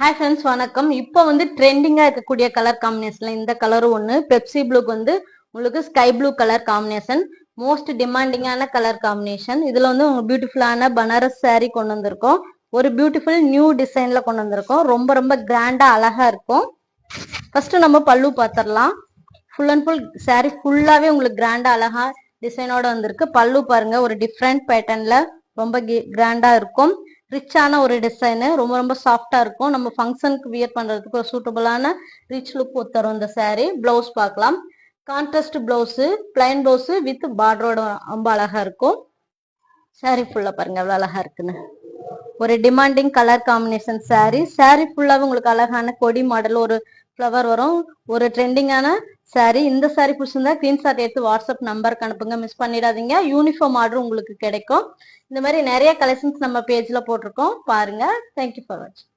Hi friends, வணக்கம். இப்போ வந்து ட்ரெண்டிங்கா இருக்கக்கூடிய கலர் காம்பினேஷன்ல இந்த கலரும் ஒன்று. பெப்சி ப்ளூக்கு வந்து உங்களுக்கு sky blue colour combination, most டிமாண்டிங்கான கலர் காம்பினேஷன். இதுல வந்து உங்களுக்கு பியூட்டிஃபுல்லான பனாரஸ் saree கொண்டு வந்திருக்கோம். ஒரு பியூட்டிஃபுல் நியூ டிசைன்ல கொண்டு வந்திருக்கோம். ரொம்ப ரொம்ப கிராண்டா அழகா இருக்கும். ஃபர்ஸ்ட் நம்ம பல்லு பார்த்துடலாம். ஃபுல் அண்ட் ஃபுல் saree ஃபுல்லாவே உங்களுக்கு கிராண்டா அழகா டிசைனோட வந்திருக்கு. பல்லு பாருங்க, ஒரு டிஃப்ரெண்ட் பேட்டர்ன்ல ரொம்ப கிராண்டா இருக்கும். ரிச்சான ஒரு டிசைனு, ரொம்ப ரொம்ப சாஃப்டா இருக்கும். நம்ம ஃபங்க்ஷனுக்கு வியர் பண்றதுக்கு ஒரு சூட்டபிளான ரிச் லுக் தரும் இந்த saree. பிளவுஸ் பார்க்கலாம். Contrast blouse, plain blouse with பார்டரோட ரொம்ப அழகா இருக்கும். saree ஃபுல்லா பாருங்க எவ்வளவு அழகா இருக்குன்னு. ஒரு டிமாண்டிங் கலர் காம்பினேஷன் saree ஃபுல்லாவே உங்களுக்கு அழகான கொடி மாடல் ஒரு ஃப்ளவர் வரும். ஒரு ட்ரெண்டிங்கான saree. இந்த saree பிடிச்சிருந்தா ஸ்கிரீன்ஷாட் எடுத்து வாட்ஸ்அப் நம்பருக்கு அனுப்புங்க, மிஸ் பண்ணிடாதீங்க. யூனிஃபார்ம் ஆர்டர் உங்களுக்கு கிடைக்கும். இந்த மாதிரி நிறைய கலெக்ஷன்ஸ் நம்ம பேஜ்ல போட்டிருக்கோம், பாருங்க. தேங்க்யூ ஃபார் வாட்சிங்.